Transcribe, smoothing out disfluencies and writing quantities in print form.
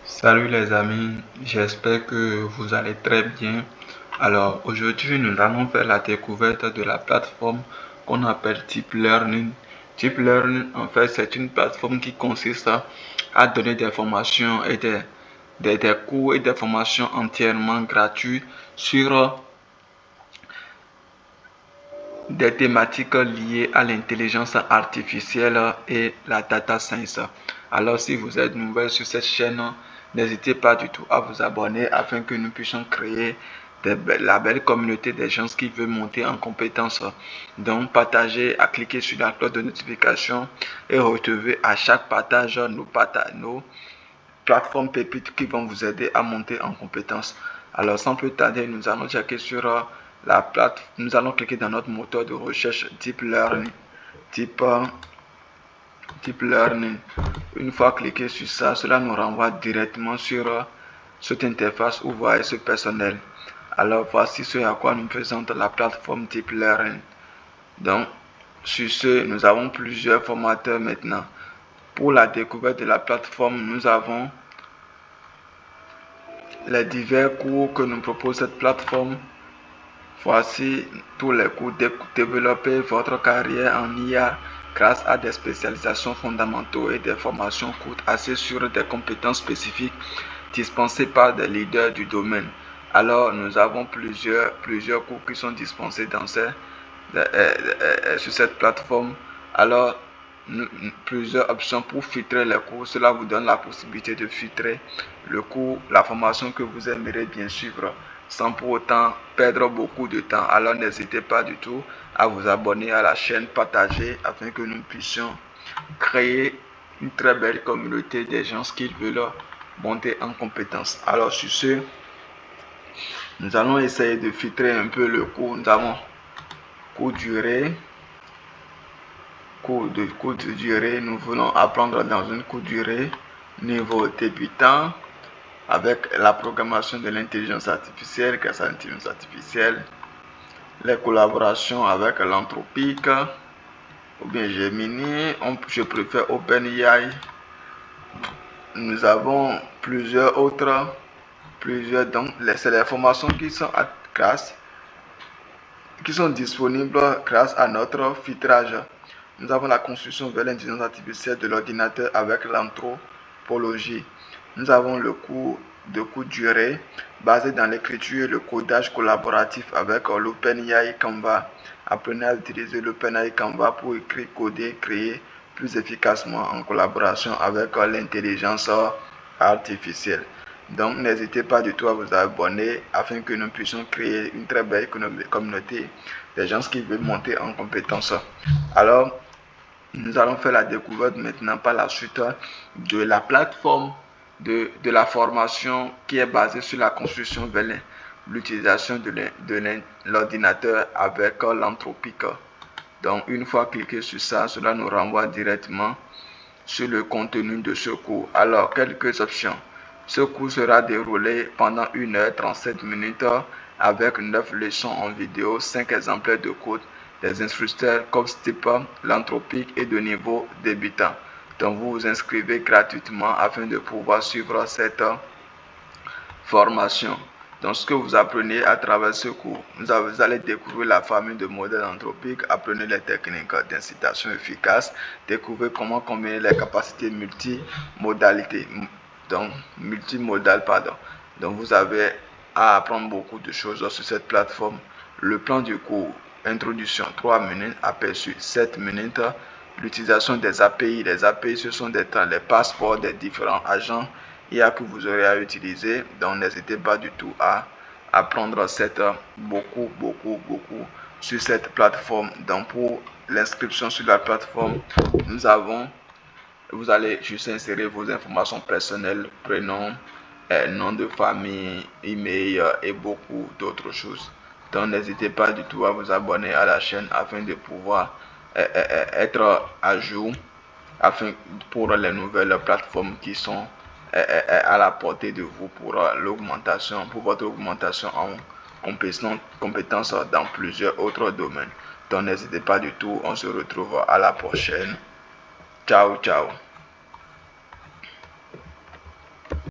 Salut les amis, j'espère que vous allez très bien. Alors aujourd'hui nous allons faire la découverte de la plateforme qu'on appelle Deep Learning. Deep Learning en fait c'est une plateforme qui consiste à donner des formations et des cours et des formations entièrement gratuits sur des thématiques liées à l'intelligence artificielle et la data science. Alors si vous êtes nouvelle sur cette chaîne, n'hésitez pas du tout à vous abonner afin que nous puissions créer la belle communauté des gens qui veulent monter en compétences. Donc partagez, à cliquer sur la cloche de notification et recevez à chaque partage nos plateformes pépites qui vont vous aider à monter en compétences. Alors sans plus tarder, nous allons checker sur nous allons cliquer dans notre moteur de recherche Deep Learning. Deep Learning. Une fois cliqué sur ça, cela nous renvoie directement sur cette interface où vous voyez ce personnel. Alors voici ce à quoi nous présente la plateforme Deep Learning. Donc sur ce, nous avons plusieurs formateurs maintenant. Pour la découverte de la plateforme, nous avons les divers cours que nous propose cette plateforme. Voici tous les cours. Développer votre carrière en IA grâce à des spécialisations fondamentales et des formations courtes axées sur des compétences spécifiques dispensées par des leaders du domaine. Alors, nous avons plusieurs cours qui sont dispensés sur cette plateforme. Alors, plusieurs options pour filtrer les cours. Cela vous donne la possibilité de filtrer le cours, la formation que vous aimeriez bien suivre sans pour autant perdre beaucoup de temps. Alors n'hésitez pas du tout à vous abonner à la chaîne, partager afin que nous puissions créer une très belle communauté des gens qui veulent monter en compétences. Alors sur ce, nous allons essayer de filtrer un peu le cours. Nous avons cours durée. Cours de durée, nous voulons apprendre dans une courte durée, niveau débutant, avec la programmation de l'intelligence artificielle, grâce à l'intelligence artificielle, les collaborations avec l'anthropique, ou bien Gemini, je préfère OpenAI. Nous avons plusieurs autres, donc c'est les formations qui sont disponibles grâce à notre filtrage. Nous avons la construction vers l'intelligence artificielle de l'ordinateur avec l'anthropologie. Nous avons le cours de courte durée basé dans l'écriture et le codage collaboratif avec l'OpenAI Canva. Apprenez à utiliser l'OpenAI Canva pour écrire, coder, créer plus efficacement en collaboration avec l'intelligence artificielle. Donc n'hésitez pas du tout à vous abonner afin que nous puissions créer une très belle communauté des gens qui veulent monter en compétences. Alors, nous allons faire la découverte maintenant par la suite de la plateforme de la formation qui est basée sur la construction vers l'utilisation de l'ordinateur avec l'anthropique. Donc une fois cliqué sur ça, cela nous renvoie directement sur le contenu de ce cours. Alors quelques options. Ce cours sera déroulé pendant 1h37 avec 9 leçons en vidéo, 5 exemplaires de code, des instructeurs comme type l'anthropique et de niveau débutant. Donc vous vous inscrivez gratuitement afin de pouvoir suivre cette formation. Donc ce que vous apprenez à travers ce cours, vous allez découvrir la famille de modèles anthropiques, apprenez les techniques d'incitation efficaces, découvrez comment combiner les capacités multimodales. Donc vous avez à apprendre beaucoup de choses sur cette plateforme. Le plan du cours, introduction 3 minutes, aperçu 7 minutes, l'utilisation des API. Les API, ce sont les passeports des différents agents IA que vous aurez à utiliser. Donc n'hésitez pas du tout à apprendre beaucoup sur cette plateforme. Donc pour l'inscription sur la plateforme, vous allez juste insérer vos informations personnelles, prénom, nom de famille, email et beaucoup d'autres choses. Donc n'hésitez pas du tout à vous abonner à la chaîne afin de pouvoir être à jour pour les nouvelles plateformes qui sont à la portée de vous pour votre augmentation en compétences dans plusieurs autres domaines. Donc n'hésitez pas du tout. On se retrouve à la prochaine. Ciao, ciao.